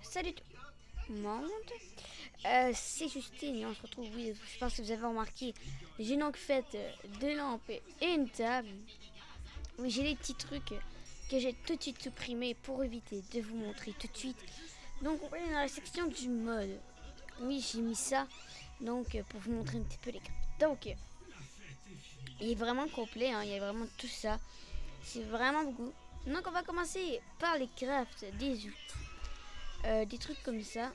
Salut tout le monde. C'est Justine et on se retrouve, oui, je pense que vous avez remarqué, j'ai donc fait des lampes et une table. Oui, j'ai des petits trucs que j'ai tout de suite supprimés pour éviter de vous montrer tout de suite. Donc on va aller dans la section du mode. Oui, j'ai mis ça donc pour vous montrer un petit peu les cartes. Donc il est vraiment complet, hein, il y a vraiment tout ça. C'est vraiment beaucoup. Donc on va commencer par les crafts des outils. Des trucs comme ça.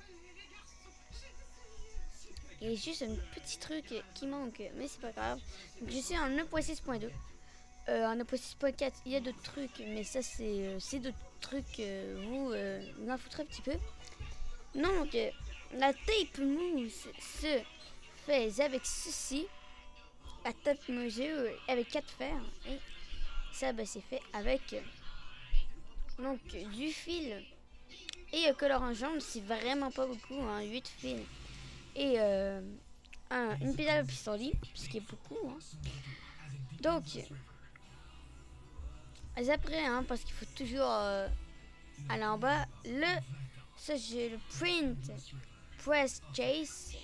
Il y a juste un petit truc qui manque, mais c'est pas grave. Donc, je suis en 1.6.2. En 1.6.4, il y a d'autres trucs, mais ça c'est d'autres trucs. Vous en foutrez un petit peu. Donc la tape mousse se fait avec ceci. La tape mousse avec 4 fers. Et ça c'est fait avec donc du fil et colorant jaune. C'est vraiment pas beaucoup, hein, 8 fils et une pédale à pissenlit, ce qui est beaucoup, hein. Donc après, hein, parce qu'il faut toujours aller en bas, ça j'ai le print press chase,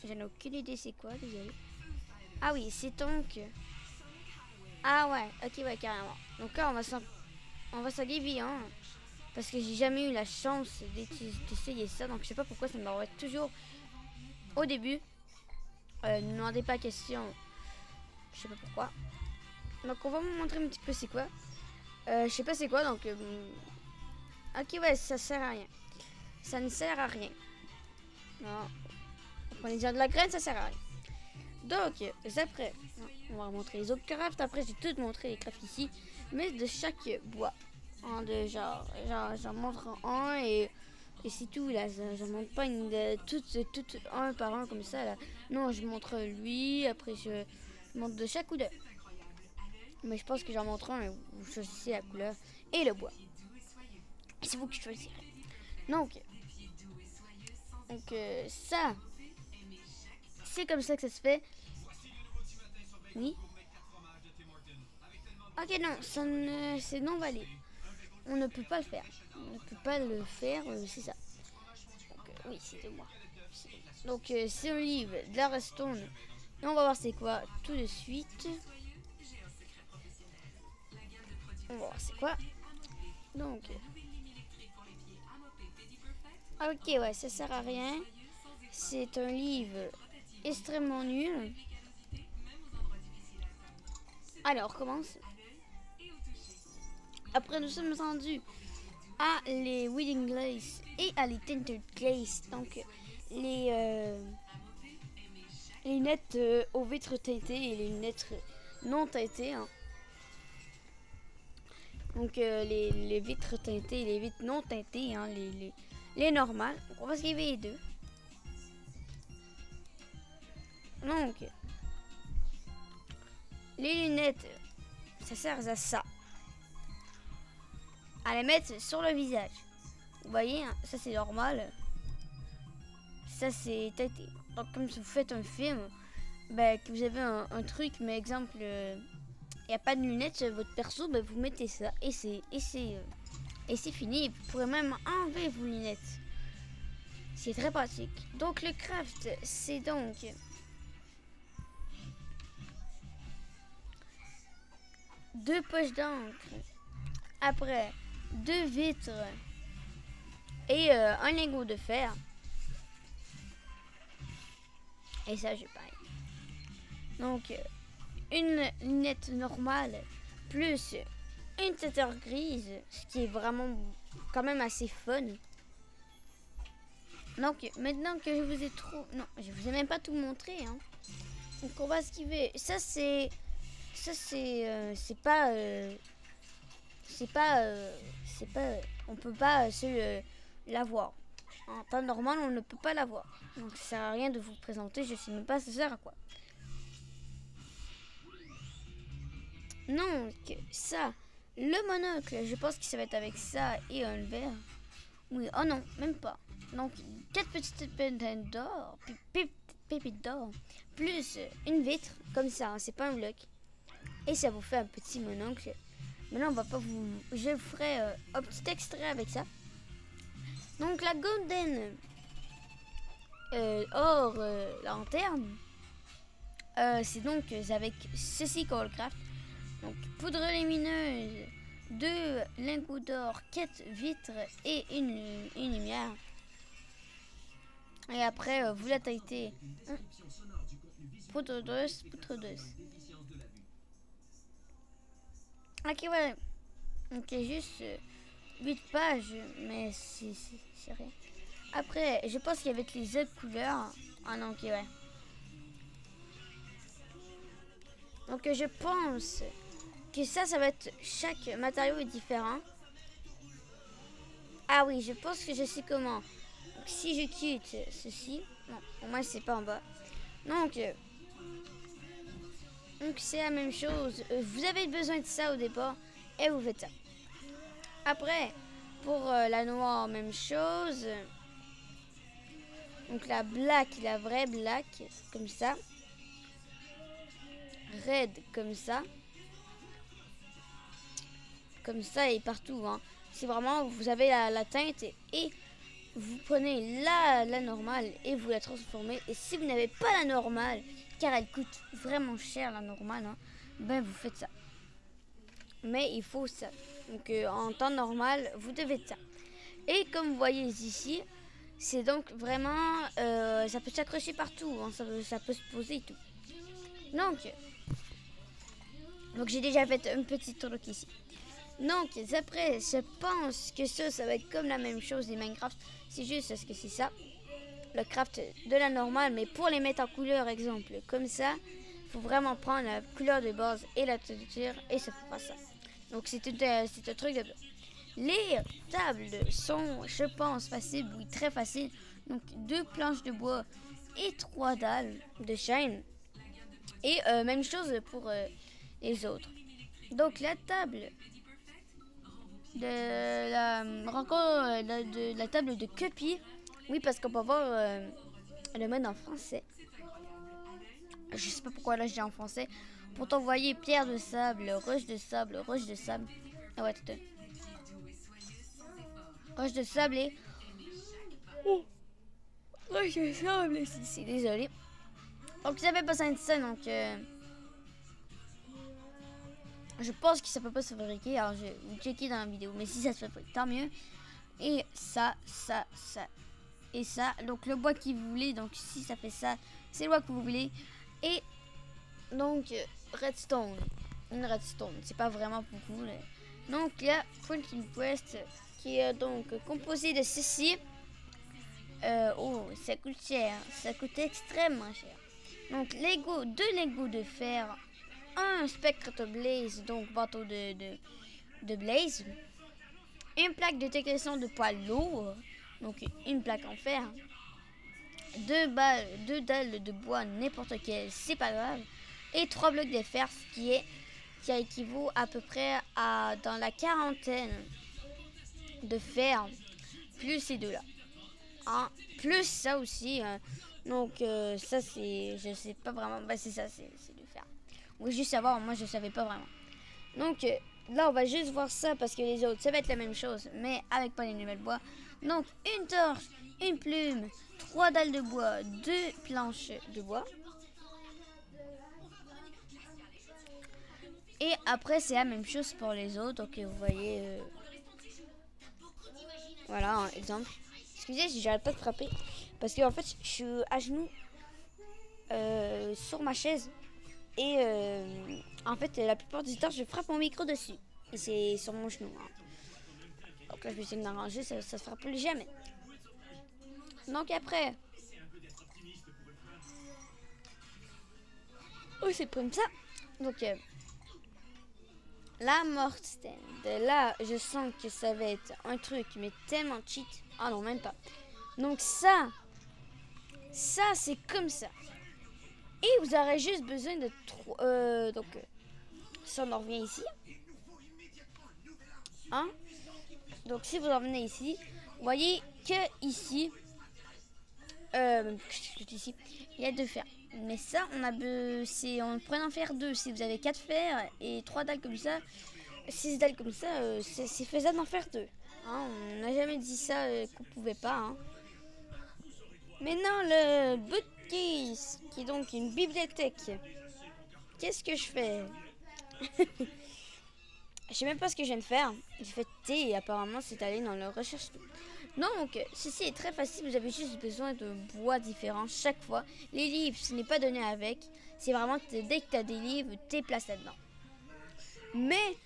j'en ai aucune idée c'est quoi, désolé. Ah oui, c'est donc ah ouais, ok, ouais, carrément. Donc là on va s'enlever, hein, parce que j'ai jamais eu la chance d'essayer ça, donc je sais pas pourquoi ça me m'envoie toujours au début. Ne demandez pas question, je sais pas pourquoi. Donc on va vous montrer un petit peu c'est quoi. Je sais pas c'est quoi, donc ok, ouais, ça sert à rien. Ça ne sert à rien. Non, vous prenez déjà de la graine, ça sert à rien. Donc après, on va montrer les autres crafts. Après j'ai tout montré les crafts ici, mais de chaque bois, hein, de j'en montre un et c'est tout là. Je montre pas tout un par un comme ça là. Non, je montre lui, après je montre de chaque couleur. Mais je pense que j'en montre un et vous choisissez la couleur et le bois. C'est vous qui choisirez. Donc ça, c'est comme ça que ça se fait. Oui. Ok, non, c'est non valide. On ne peut pas le faire. On ne peut pas le faire, c'est ça. Donc, oui, c'est de moi. Donc, c'est un livre de la redstone. Et on va voir c'est quoi tout de suite. On va voir c'est quoi. Donc, ok, ouais, ça sert à rien. C'est un livre extrêmement nul. Alors, on recommence. Après, nous sommes rendus à les Weeding Glaze et à les Tinted Glaze. Donc, les lunettes aux vitres teintées et les lunettes non teintées, hein. Donc, les vitres teintées et les vitres non teintées, hein, les normales. Donc, on va se les deux. Donc, les lunettes, ça sert à ça. À les mettre sur le visage. Vous voyez, hein, ça c'est normal. Ça c'est teinté. Donc comme si vous faites un film, ben, que vous avez un truc, mais exemple, il n'y a pas de lunettes sur votre perso, ben, vous mettez ça et c'est fini. Vous pourrez même enlever vos lunettes. C'est très pratique. Donc le craft, c'est donc deux poches d'encre. Après, 2 vitres et un lingot de fer. Et ça, j'ai pas. Donc, une lunette normale plus une tether grise, ce qui est vraiment quand même assez fun. Donc, maintenant que je vous ai trop... Non, je vous ai même pas tout montré, hein. Donc, on va esquiver. Ça, c'est pas... on peut pas l'avoir. En temps normal, on ne peut pas l'avoir. Donc ça sert à rien de vous présenter, je sais même pas ça sert à quoi. Donc ça, le monocle, je pense que ça va être avec ça et un verre. Oui, oh non, même pas. Donc 4 petites pépites d'or, pépites d'or, plus une vitre, comme ça, hein, c'est pas un bloc. Et ça vous fait un petit monocle. Maintenant, on va pas vous... Je ferai un petit extrait avec ça. Donc la golden or lanterne, c'est donc avec ceci qu'on le craft. Donc poudre lumineuse, 2 lingots d'or, 4 vitres et une lumière. Et après vous la taillez. Poudre d'os, poudre d'os. Ok, voilà. Donc juste 8 pages, mais c'est rien. Après, je pense qu'avec les autres couleurs. Ah non, ok, ouais. Donc je pense que ça va être, chaque matériau est différent. Ah oui, je pense que je sais comment. Donc, si je quitte ceci, non, au moins c'est pas en bas. Donc c'est la même chose. Vous avez besoin de ça au départ et vous faites ça. Après, pour la noire, même chose. Donc la black, la vraie black, comme ça. Red, comme ça. Comme ça et partout. Hein. C'est vraiment, vous avez la teinte et vous prenez la normale et vous la transformez. Et si vous n'avez pas la normale, car elle coûte vraiment cher la normale, hein, ben vous faites ça. Mais il faut ça. Donc en temps normal, vous devez ça. Et comme vous voyez ici, c'est donc vraiment, ça peut s'accrocher partout, hein, ça peut se poser et tout. Donc j'ai déjà fait un petit truc ici. Donc après, je pense que ça va être comme la même chose des Minecraft. C'est juste parce que c'est ça, le craft de la normale, mais pour les mettre en couleur, exemple, comme ça, il faut vraiment prendre la couleur de base et la texture, et ça fait pas ça. Donc c'est un truc de... Les tables sont, je pense, faciles, oui, très faciles. Donc 2 planches de bois et 3 dalles de chêne. Et même chose pour les autres. Donc la table de la rencontre de la table de Cuppy. Oui, parce qu'on peut voir le mode en français. Je sais pas pourquoi là je dis en français. Pour t'envoyer pierre de sable, roche de sable, roche de sable. Ah ouais, tout. Roche de sable et... Oh, roche de sable ici, désolé. Donc ça fait pas ça de ça, donc... Je pense que ça peut pas se fabriquer, alors je vais vous checker dans la vidéo. Mais si ça se fabrique, tant mieux. Et ça, et ça. Donc le bois que vous voulez, donc si ça fait ça, c'est le bois que vous voulez. Et donc redstone. Une redstone, c'est pas vraiment pour vous. Là. Donc là, Printing Quest, qui est donc composé de ceci. Oh, ça coûte cher. Ça coûte extrêmement cher. Donc Lego, 2 Lego de fer. Un spectre blaze, donc bateau de blaze. Une plaque de décoration de poids lourd, donc une plaque en fer. 2 dalles de bois, n'importe quelle, c'est pas grave. Et 3 blocs de fer, ce qui équivaut à peu près à dans la quarantaine de fer, plus ces deux-là. Hein, plus ça aussi. Hein. Donc ça c'est, je sais pas vraiment, bah c'est ça, c'est du fer. Oui, juste savoir, moi je savais pas vraiment. Donc là on va juste voir ça parce que les autres ça va être la même chose mais avec pas les nouvelles bois. Donc une torche, une plume, 3 dalles de bois, 2 planches de bois. Et après c'est la même chose pour les autres. Donc vous voyez voilà un exemple. Excusez si j'arrête pas de frapper parce que en fait je suis à genoux sur ma chaise. Et en fait, la plupart du temps, je frappe mon micro dessus. Et c'est sur mon genou. Hein. Donc là, je vais essayer de m'arranger, ça se fera plus jamais. Donc après... Oh, c'est comme ça. Donc, la Mortstand. Là, je sens que ça va être un truc, mais tellement cheat. Ah non, même pas. Donc ça c'est comme ça. Et vous aurez juste besoin de donc ça on en revient ici. Hein? Donc si vous en venez ici, vous voyez que ici, ici il y a 2 fers. Mais ça on pourrait en faire 2. Si vous avez 4 fers et 3 dalles comme ça, 6 dalles comme ça, c'est faisable d'en faire 2. Hein, on n'a jamais dit ça qu'on pouvait pas. Hein. Maintenant, le bookcase, qui est donc une bibliothèque. Qu'est-ce que je fais? Je sais même pas ce que je viens de faire. J'ai fait T et apparemment c'est allé dans le recherche. Donc, ceci est très facile. Vous avez juste besoin de bois différents chaque fois. Les livres, ce n'est pas donné avec. C'est vraiment dès que tu as des livres, tu les places là-dedans. Mais,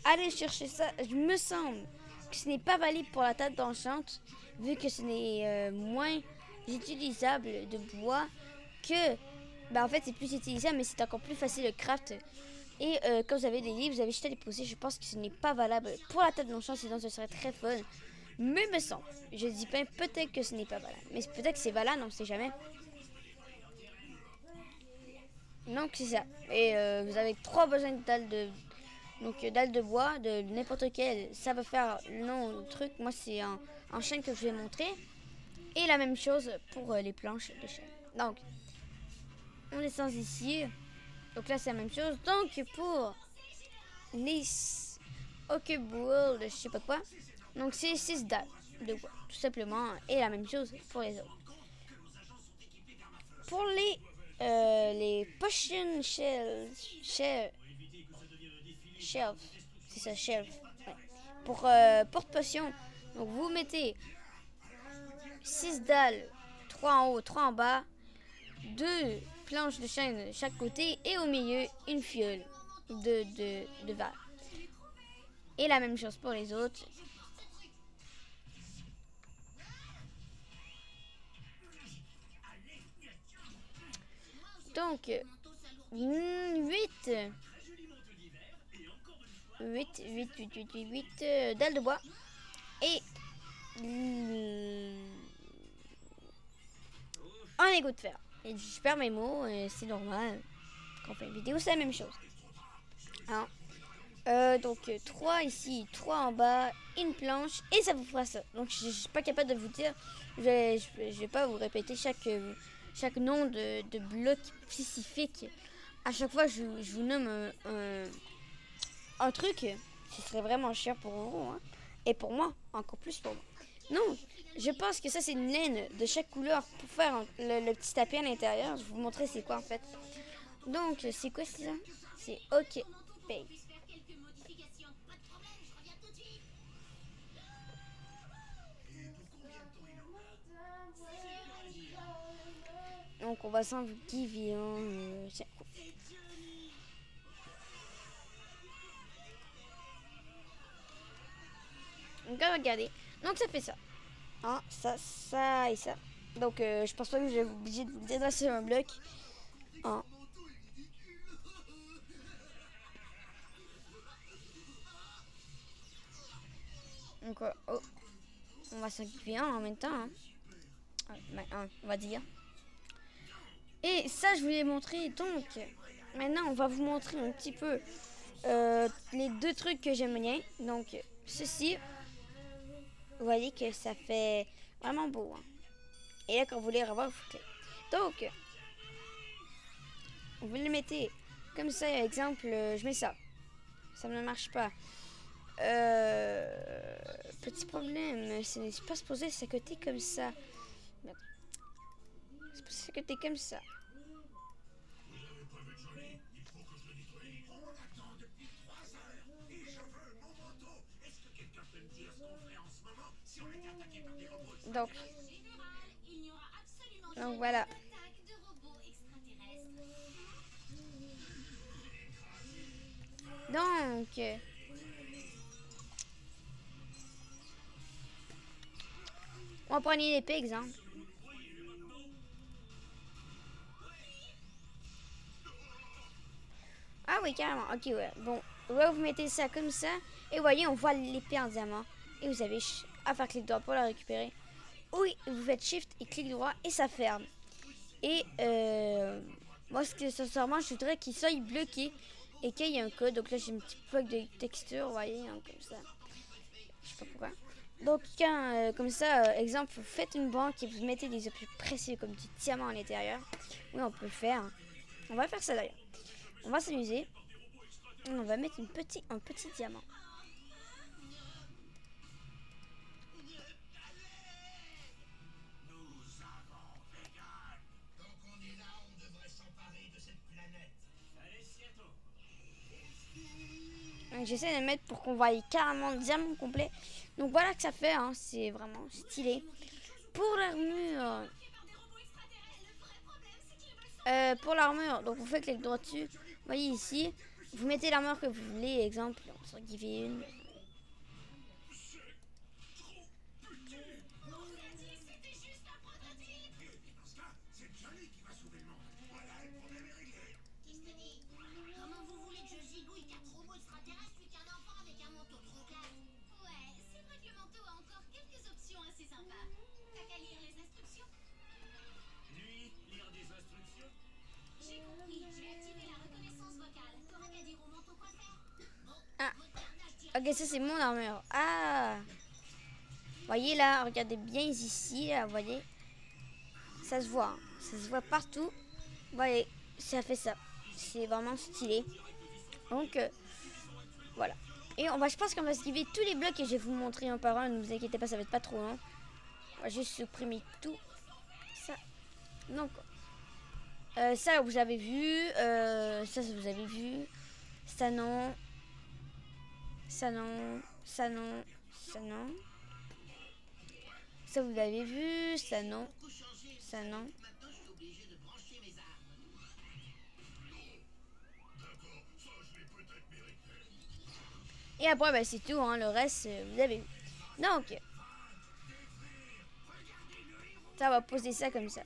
aller chercher ça, je me semble que ce n'est pas valide pour la table d'enchante, vu que ce n'est moins utilisable de bois que... Bah en fait, c'est plus utilisable, mais c'est encore plus facile de craft. Et quand vous avez des livres, vous avez juste à les poser. Je pense que ce n'est pas valable pour la table d'enchant, sinon ce serait très fun. Mais me semble, je dis pas, peut-être que ce n'est pas valable. Mais peut-être que c'est valable, on ne sait jamais. Donc c'est ça. Et vous avez 3 besoins de dalles de... Donc dalle de bois, de n'importe quel. Ça va faire le nom du truc. Moi c'est un chêne que je vais montrer. Et la même chose pour les planches de chêne. Donc, on descend ici. Donc là c'est la même chose. Donc pour les World, je sais pas quoi. Donc c'est 6 dalles de bois, tout simplement. Et la même chose pour les autres. Pour les potion shelf, c'est ça, shelf. Ouais. Pour porte-potion, donc vous mettez 6 dalles, 3 en haut, 3 en bas, 2 planches de chêne de chaque côté et au milieu une fiole de verre. Et la même chose pour les autres. Donc 8 dalles de bois et un égout de fer. Et je perds mes mots, c'est normal. Quand on fait une vidéo, c'est la même chose. Hein. Donc 3 ici, 3 en bas, une planche, et ça vous fera ça. Donc je suis pas capable de vous dire, je vais pas vous répéter chaque nom de bloc spécifique. À chaque fois, je vous nomme un truc. Ce serait vraiment cher pour vous, hein. Et pour moi, encore plus pour moi. Non, je pense que ça c'est une laine de chaque couleur pour faire le petit tapis à l'intérieur. Je vais vous montrer c'est quoi en fait. Donc c'est quoi ça? C'est OK Pay. Donc on va sans qui vient. Donc regardez. Donc ça fait ça. Hein, ça et ça. Donc je pense pas que je vais vous obligé de vous dire sur un bloc. Hein. Donc oh, on va s'occuper en même temps. Hein. On va dire. Et ça je vous l'ai montré. Donc maintenant on va vous montrer un petit peu les 2 trucs que j'aime bien. Donc ceci. Vous voyez que ça fait vraiment beau. Hein. Et là, quand vous voulez revoir, vous cliquez. Donc, vous le mettez comme ça. Exemple, je mets ça. Ça ne marche pas. Petit problème. C'est pas supposé s'accoter comme ça. C'est supposé s'accoter comme ça. Donc voilà. Donc on va prendre une épée, exemple. Ah oui, carrément. Ok, ouais. Bon, là, vous mettez ça comme ça. Et vous voyez, on voit l'épée en diamant. Et vous avez à faire clic droit pour la récupérer. Oui, vous faites shift et clic droit et ça ferme. Et moi, ce que sincèrement, je voudrais qu'il soit bloqué et qu'il y ait un code. Donc là, j'ai un petit bloc de texture, vous voyez, hein, comme ça. Je sais pas pourquoi. Donc, quand, comme ça, exemple, vous faites une banque et vous mettez des objets précieux comme du diamant à l'intérieur. Oui, on peut le faire. On va faire ça d'ailleurs. On va s'amuser. On va mettre un petit diamant. j'essaie de le mettre pour qu'on voie carrément le diamant complet. Donc voilà que ça fait, hein, c'est vraiment stylé. Pour l'armure, donc vous faites clic droit dessus. Vous voyez ici, vous mettez l'armure que vous voulez, exemple, on s'en give une. Ah, ok, ça c'est mon armure. Ah, voyez là, regardez bien ici, là, vous voyez, ça se voit, hein. Ça se voit partout. Vous voyez, ça fait ça. C'est vraiment stylé. Donc, voilà. Et je pense qu'on va esquiver tous les blocs et je vais vous montrer un par un. Ne vous inquiétez pas, ça va être pas trop long. On va juste supprimer tout ça. Donc, ça vous avez vu. Ça vous avez vu. Ça non. Ça non. Ça non. Ça non. Ça vous l'avez vu. Ça non. Ça non. Et après, bah, c'est tout, hein. Le reste, vous avez vu. Donc, ça va poser ça comme ça.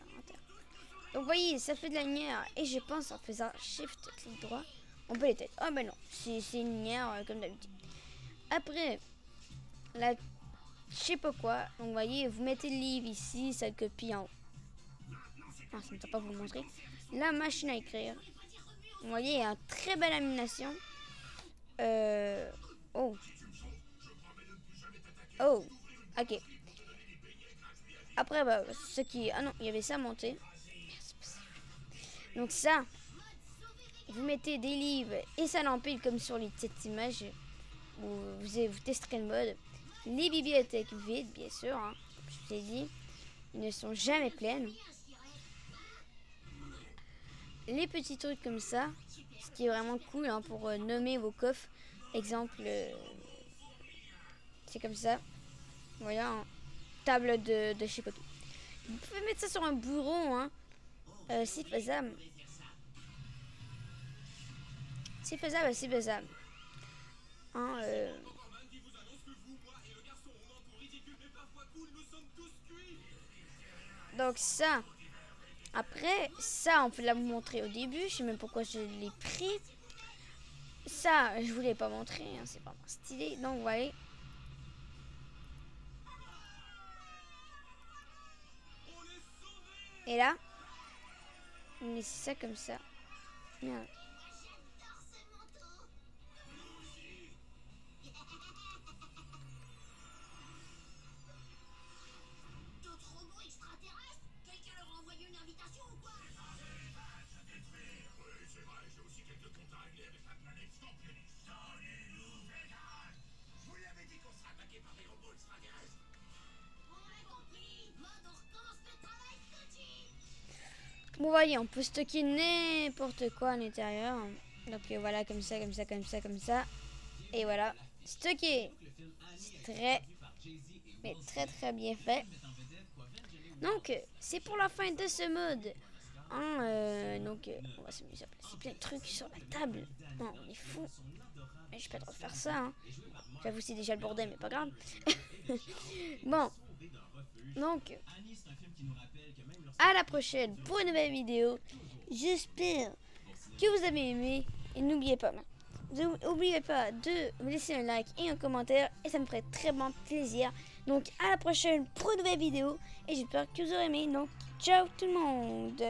Donc, vous voyez, ça fait de la lumière. Et je pense en faisant Shift, clic droit, on peut les têtes. Oh, ben non, c'est une lumière comme d'habitude. Après, la je sais pas quoi. Donc, vous voyez, vous mettez le livre ici, ça le copie en haut. Ah, ça ne peut pas vous le montrer. La machine à écrire. Vous voyez, il y a une très belle animation. Oh. Oh. Ok. Après, bah, ce qui... Ah non, il y avait ça à monter. Donc ça, vous mettez des livres et ça l'empile comme sur cette image. Vous testerez le mode. Les bibliothèques vides, bien sûr. Hein, comme je vous ai dit, ils ne sont jamais pleines. Les petits trucs comme ça, ce qui est vraiment cool, hein, pour nommer vos coffres. Exemple, c'est comme ça. Voilà, hein, table de je sais pas tout. Vous pouvez mettre ça sur un bureau, hein. C'est faisable. C'est faisable, c'est faisable. Hein, Donc ça, après, ça on peut la vous montrer au début. Je sais même pourquoi je l'ai pris. Ça, je voulais pas montrer, hein, c'est vraiment stylé. Donc, vous voyez. Et là, on laisse ça comme ça. Merde. Bon, voyez, on peut stocker n'importe quoi à l'intérieur. Donc voilà, comme ça, comme ça, comme ça, comme ça. Et voilà, stocké. C'est très, mais très très bien fait. Donc c'est pour la fin de ce mode. Hein, donc on va s'amuser à placer plein de trucs sur la table. Non, on est fou. Mais je peux pas trop faire ça. Hein. J'avoue, c'est déjà le bordel, mais pas grave. Bon, donc à la prochaine pour une nouvelle vidéo. J'espère que vous avez aimé. Et n'oubliez pas, de me laisser un like et un commentaire. Et ça me ferait très bon plaisir. Donc à la prochaine pour une nouvelle vidéo. Et j'espère que vous aurez aimé. Donc ciao tout le monde.